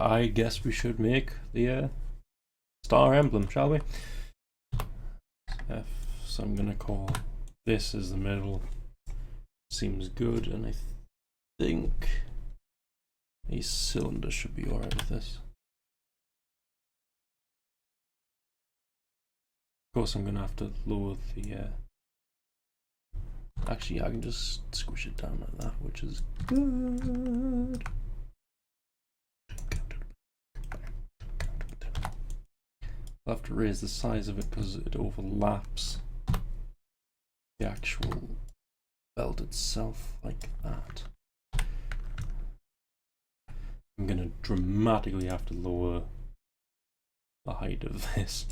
I guess we should make the Star Emblem, shall we? So I'm gonna call this as the middle. Seems good, and I think a cylinder should be alright with this. Of course, I'm gonna have to lower the. Actually, I can just squish it down like that, which is good. I'll have to raise the size of it because it overlaps the actual belt itself like that. I'm gonna dramatically have to lower the height of this.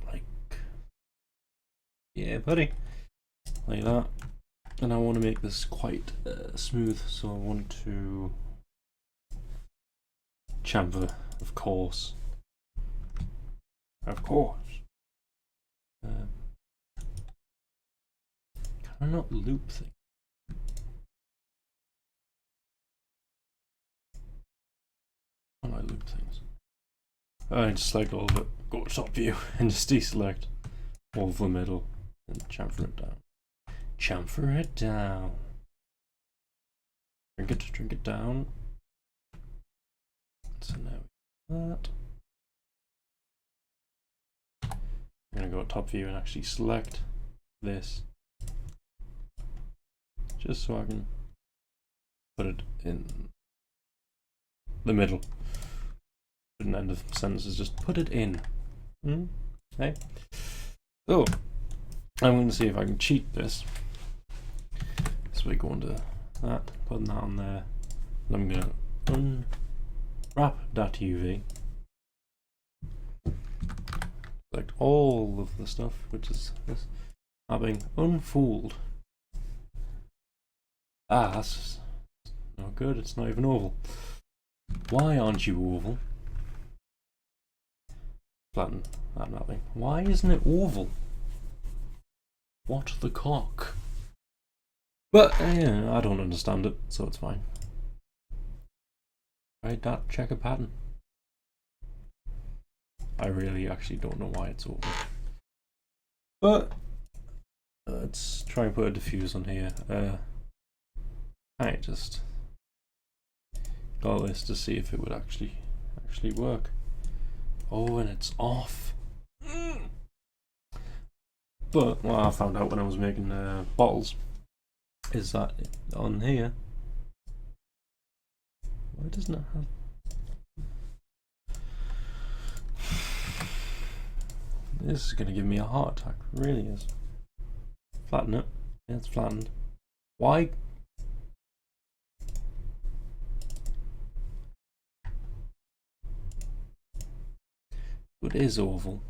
Like, yeah, buddy. Like that. And I want to make this quite smooth, so I want to chamfer, of course. Of course. Can I not loop things? How do I loop things? I just select all of it, go to top view, and just deselect all of the middle and chamfer it down. Chamfer it down. Drink it down. So now we have that. I'm gonna go to top view and actually select this, just so I can put it in the middle. An end of sentence is just put it in. Okay. So I'm going to see if I can cheat this. So we go into that, putting that on there. And I'm going to unwrap.uv. Select all of the stuff, which is this. Having unfold. That's not good, it's not even oval. Why aren't you oval? Flatten that mapping. Why isn't it oval? What the cock? But yeah, I don't understand it, so it's fine. Right, that checker pattern. I really actually don't know why it's oval. But let's try and put a diffuse on here. I just got this to see if it would actually work. Oh, and it's off. But what I found out when I was making bottles is that on here, why doesn't it have? This is going to give me a heart attack. It really is. Flatten it. Yeah, it's flattened. Why? It is oval,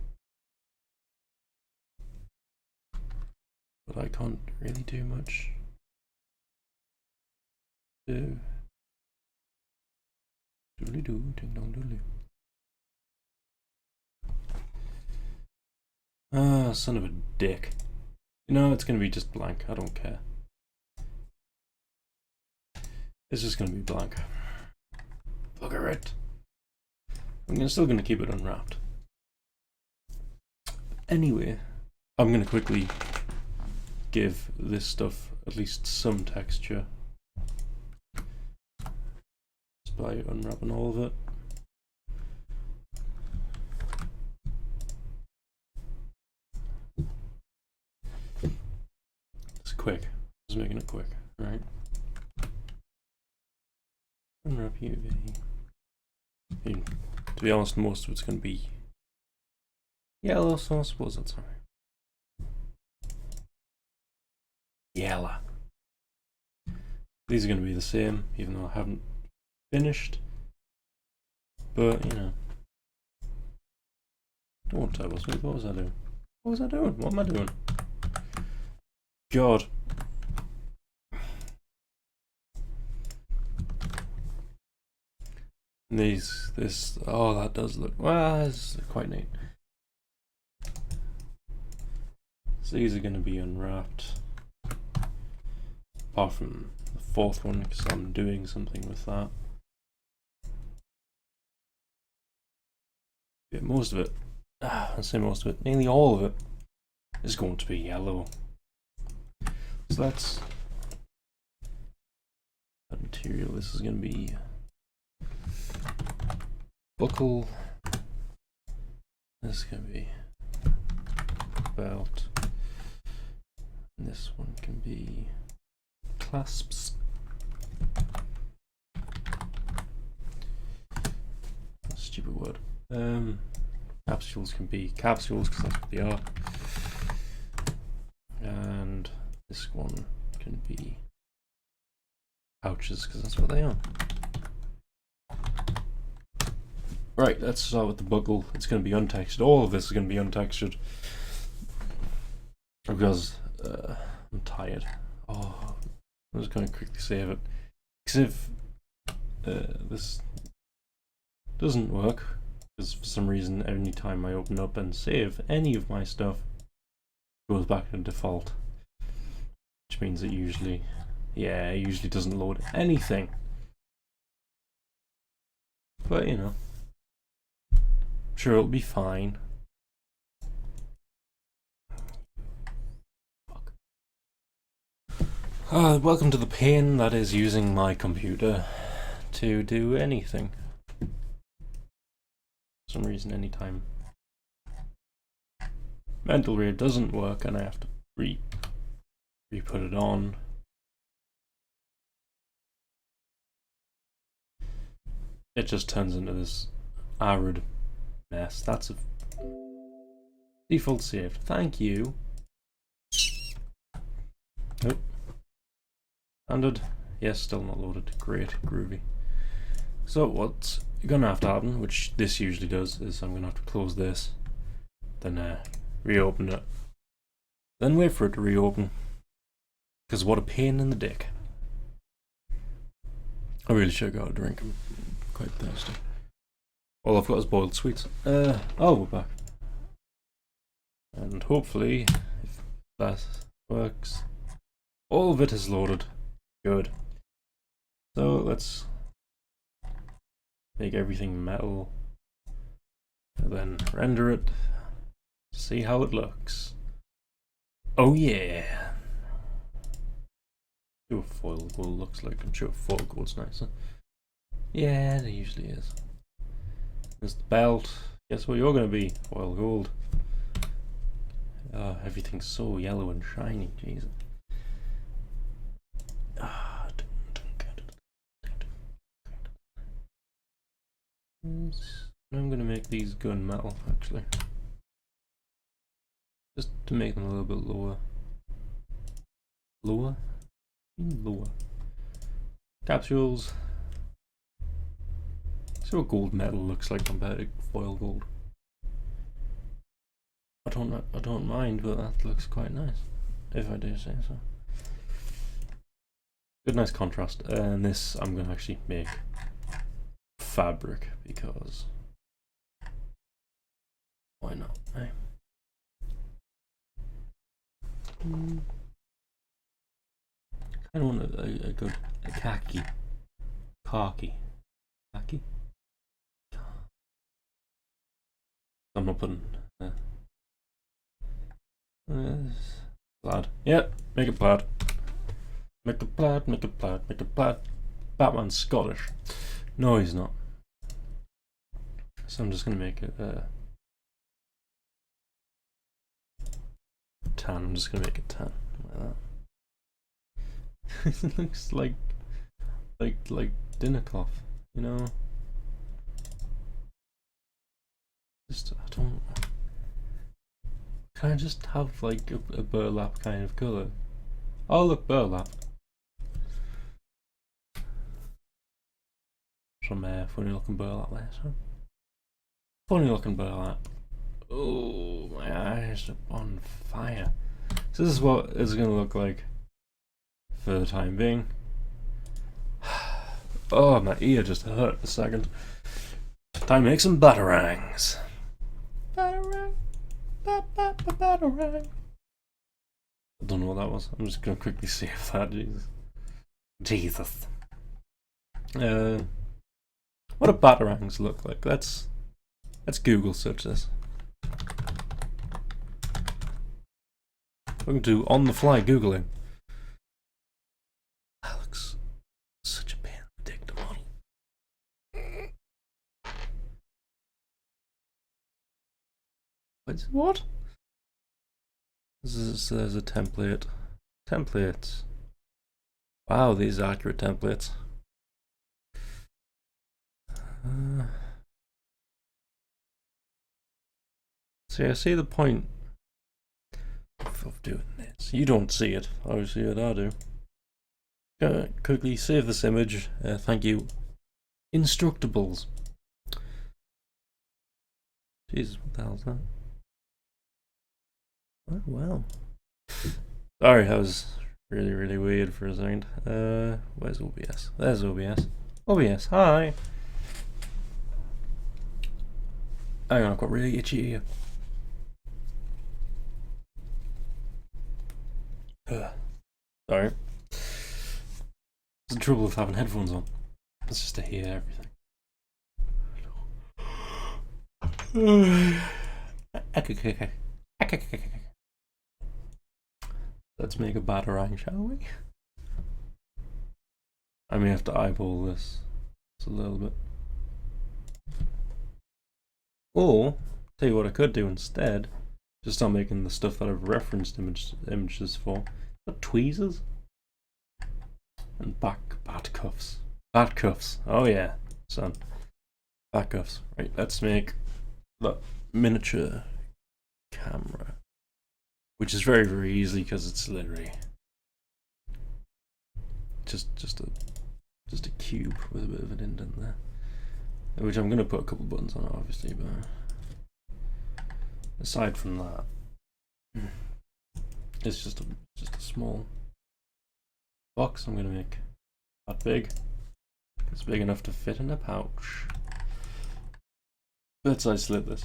but I can't really do much. Doodly doo, ding dong doodly. Ah, son of a dick. You know, it's gonna be just blank. I don't care. It's just gonna be blank. Bugger it. I'm still gonna keep it unwrapped. Anyway, I'm going to quickly give this stuff at least some texture just by unwrapping all of it. It's quick, just making it quick, right? Unwrap UV. I mean, to be honest, most of it's going to be yellow, so I suppose that's alright. Yellow. These are going to be the same, even though I haven't finished. But, you know. Don't turbo smooth. What was I doing? What was I doing? What am I doing? God. Oh, that does look, well, it's quite neat. So these are going to be unwrapped, apart from the fourth one because I'm doing something with that. most of it, I say most of it, nearly all of it is going to be yellow. So that's that material. This is going to be buckle. This is going to be belt. And this one can be clasps. That's a stupid word. Capsules can be capsules because that's what they are. And this one can be pouches because that's what they are. Right, let's start with the buckle. It's going to be untextured. All of this is going to be untextured because I'm tired. Oh, I'm just going to quickly save it because if this doesn't work, because for some reason any time I open up and save any of my stuff, it goes back to default, which means it usually doesn't load anything. But you know, I'm sure it'll be fine. Fuck. Welcome to the pain that is using my computer to do anything. For some reason, anytime mental ray doesn't work and I have to re-put it on, it just turns into this arid mess. That's a default saved. Thank you. Nope. Standard. Yes, still not loaded. Great, groovy. So what's gonna have to happen, which this usually does, is I'm gonna have to close this, then reopen it, then wait for it to reopen, because what a pain in the dick. I really should go a drink. I'm quite thirsty. All I've got is boiled sweets. Oh, we're back. And hopefully, if that works, all of it is loaded. Good. So let's make everything metal, and then render it, see how it looks. Oh yeah! See what foil gold looks like. I'm sure foil gold's nicer. Yeah, it usually is. There's the belt. Guess what you're gonna be? Foil gold. Everything's so yellow and shiny, Jesus. I'm gonna make these gunmetal actually, just to make them a little bit lower. Lower. Capsules. See what gold metal looks like compared to foil gold. I don't mind, but that looks quite nice, if I do say so. Good, nice contrast. And this I'm gonna actually make fabric because why not? Eh? I don't want a good khaki. I'm not putting plaid. Yep, make it plaid. Make it plaid. Batman's Scottish. No, he's not. So I'm just gonna make it tan. I'm just gonna make it tan like that. It looks like dinner cloth, you know. Just I don't. Can I just have like a burlap kind of colour? Oh look, burlap. Some funny looking burlap there, so. Funny looking burlap. Oh, my eyes are on fire. So this is what it's gonna look like for the time being. Oh, my ear just hurt a second. Time to make some batarangs. Batarang. Batarang. I don't know what that was. I'm just gonna quickly see if that. Jesus. What do batarangs look like? Let's Let's Google search this. Welcome to on the fly Googling. That looks such a pain in the dick to model. What? There's a template. Templates. Wow, these are accurate templates. See, I see the point of doing this. You don't see it, obviously, but I do. Gonna quickly save this image. Thank you. Instructables. Jesus, what the hell's that? Oh, wow. Sorry, that was really weird for a second. Where's OBS? There's OBS. OBS, hi! Hang on, I've got really itchy ear. Sorry. It's the trouble with having headphones on. It's just to hear everything. Let's make a batarang, shall we? I may have to eyeball this a little bit. Or, tell you what I could do instead. Just start making the stuff that I've referenced images for. But tweezers? And bat cuffs. Bat cuffs. Oh yeah, son. Bat cuffs. Right, let's make the miniature camera. Which is very easy because it's literally just a cube with a bit of an indent there. Which I'm gonna put a couple buttons on it obviously, but aside from that, it's just a small box. I'm gonna make that big. It's big enough to fit in a pouch. Let's isolate this.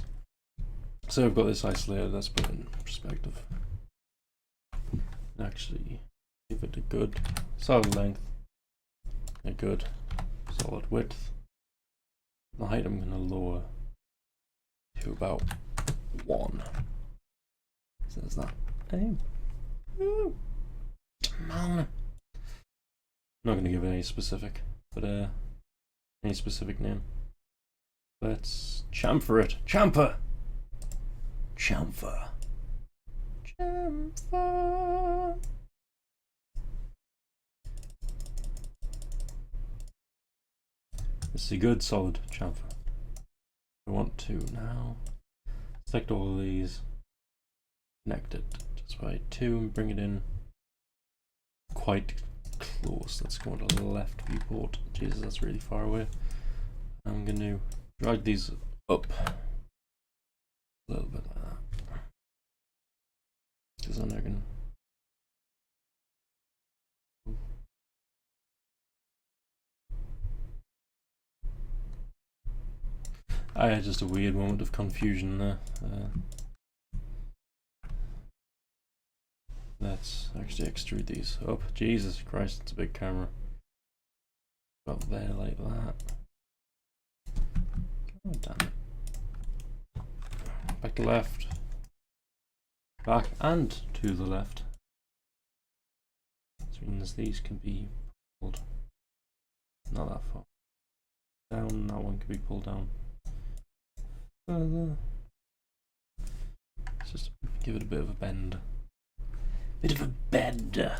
So I've got this isolated. Let's put it in perspective. Actually, give it a good solid length, a good solid width. The height I'm gonna lower to about 1. So there's that. Hey. Woo. Come on. I'm not gonna give it any specific, but any specific name. Let's chamfer it. Chamfer. Chamfer. Chamfer. This is a good solid chamfer. I want to now select all of these, connect it just by 2 and bring it in quite close. Let's go to the left viewport. Jesus, that's really far away. I'm going to drag these up a little bit like that. Because then I can I had just a weird moment of confusion there. Let's actually extrude these up. Jesus Christ, it's a big camera. About there like that. Oh, damn it. Back to left. Back and to the left. Which means these can be pulled. Not that far. Down, that one can be pulled down. Further. Let's just give it a bit of a bend. Bit of a bend.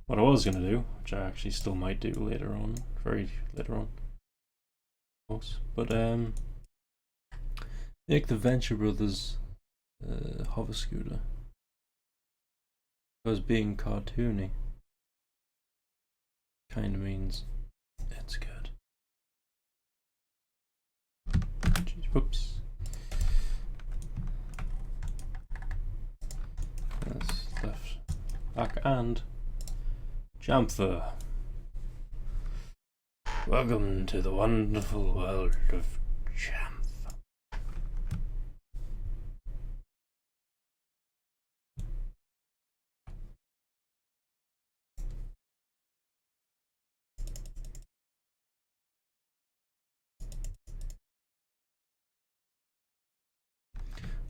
What I was going to do, which I actually still might do later on, very later on, of course, but make the Venture Brothers hover scooter. Because being cartoony kind of means it's good. Whoops. That's left, back, and chamfer. Welcome to the wonderful world of chamfer.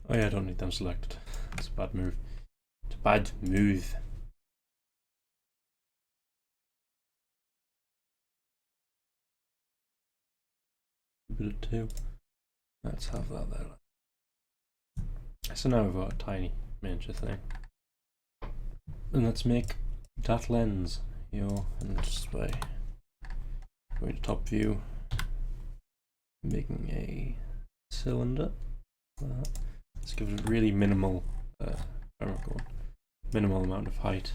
Oh yeah, I don't need them selected. It's a bad move. It's a bad move. Bit of 2. Let's have that there. So now we've got a tiny miniature thing. And let's make that lens here, and just by going to top view, making a cylinder. Let's give it a really minimal, minimal amount of height.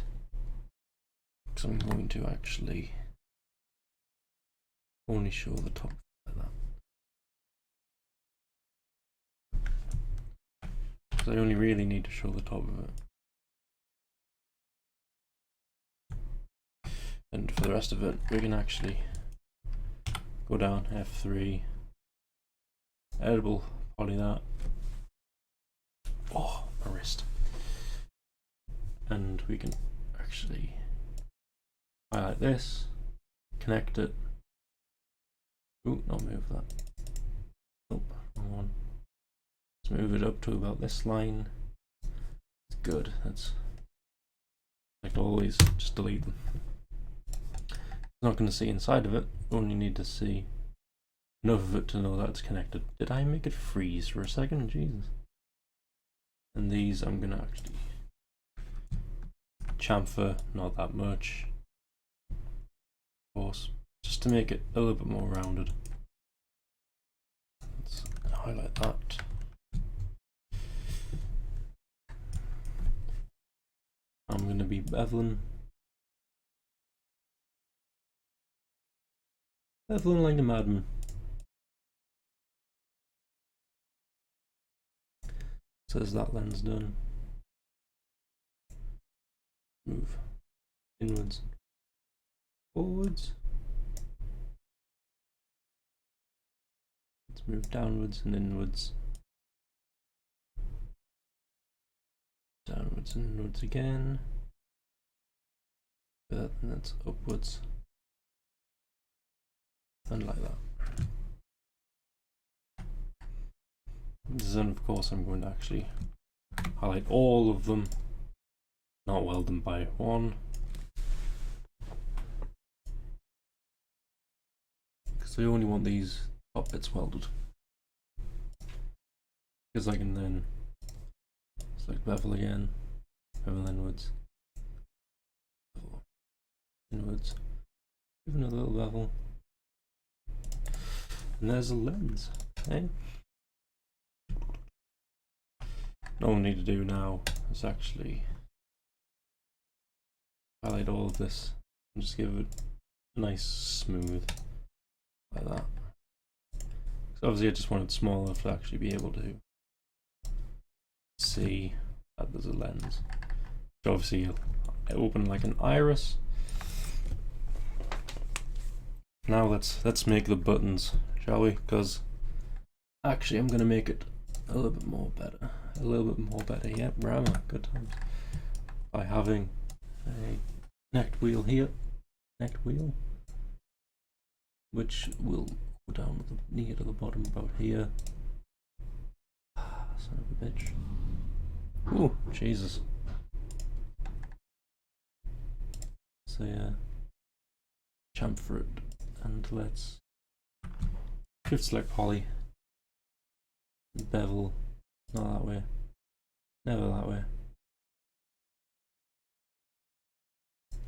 Because I'm going to actually only show the top like that. Because I only really need to show the top of it. And for the rest of it, we can actually go down F3, editable, poly that. Oh, my wrist. And we can actually highlight this, connect it. Ooh, not move that. Nope, wrong one. Let's move it up to about this line. It's good. That's like always, just delete them. Not going to see inside of it, only need to see enough of it to know that it's connected. Did I make it freeze for a second? Jesus. And these I'm going to actually chamfer, not that much, of course, just to make it a little bit more rounded. Let's highlight that. I'm going to be beveling like a madman. So is that lens done? Move inwards, forwards. Let's move downwards and inwards. Downwards and inwards again. And that's upwards. And like that. Then of course I'm going to actually highlight all of them, not weld them by one, because I only want these top bits welded, because I can then select bevel again, bevel inwards, bevel inwards, give another little bevel, and there's a lens. Okay. All we need to do now is actually highlight all of this and just give it a nice smooth like that. So obviously I just want it small enough to actually be able to see that there's a lens. So obviously you'll open like an iris. Now let's make the buttons, shall we? Because actually I'm gonna make it a little bit more better. A little bit more better, yep, Rama, good times. By having a necked wheel here, which will go down near to the bottom about here. Son of a bitch. Ooh, Jesus. So yeah, chamfer it, and let's shift select poly, bevel. Not that way. Never that way.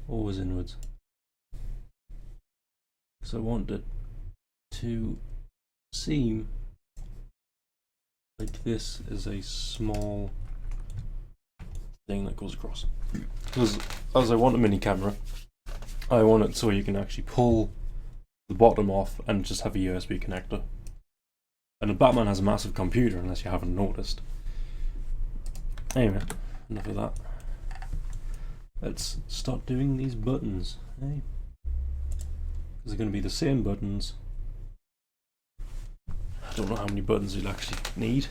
Always inwards. So I want it to seem like this is a small thing that goes across. Because as I want a mini camera, I want it so you can actually pull the bottom off and just have a USB connector. And the Batman has a massive computer, unless you haven't noticed. Anyway, enough of that. Let's start doing these buttons, eh? They're going to be the same buttons. I don't know how many buttons you'll actually need.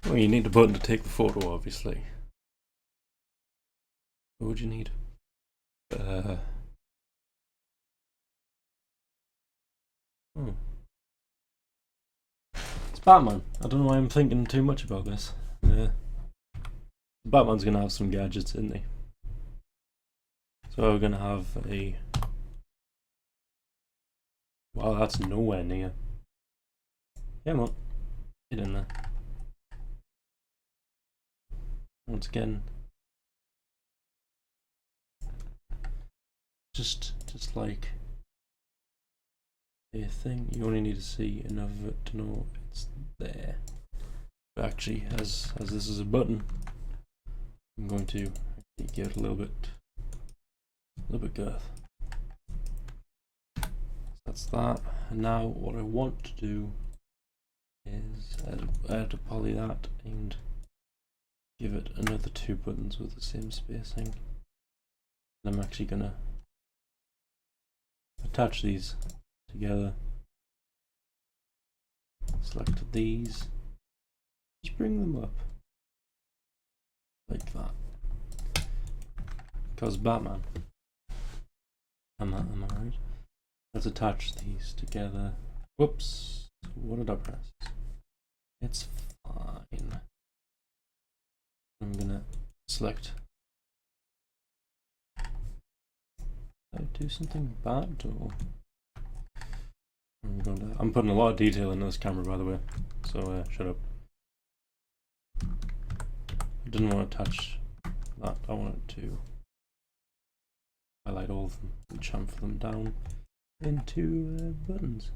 Well, you need a button to take the photo, obviously. What would you need? Oh. Let's Batman. I don't know why I'm thinking too much about this. Batman's gonna have some gadgets, isn't he? So we're gonna have a... Wow, that's nowhere near. Come on. Get in there. Once again. Just like a thing, you only need to see enough of it to know it's there. But actually, as this is a button, I'm going to give it a little bit girth. That's that. And now what I want to do is add a poly that and give it another 2 buttons with the same spacing. And I'm actually gonna attach these together. Select these. Just bring them up like that. Because Batman. Am I right? Let's attach these together. Whoops. What did I press? It's fine. I'm gonna select. Did I do something bad or? I'm putting a lot of detail into this camera, by the way, so shut up. I didn't want to touch that. I wanted to highlight all of them and chamfer them down into buttons.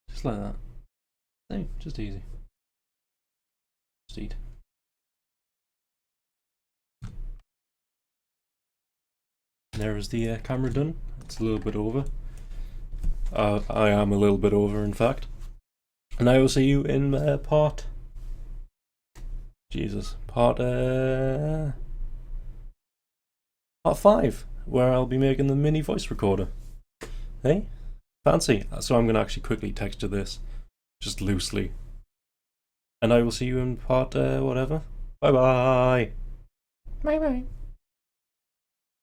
Just like that. Hey, just easy. Just eat. There is the camera done. It's a little bit over. I am a little bit over, in fact. And I will see you in part 5, where I'll be making the mini voice recorder. Hey? Fancy. So I'm going to actually quickly texture this, just loosely. And I will see you in part whatever. Bye bye. Bye bye.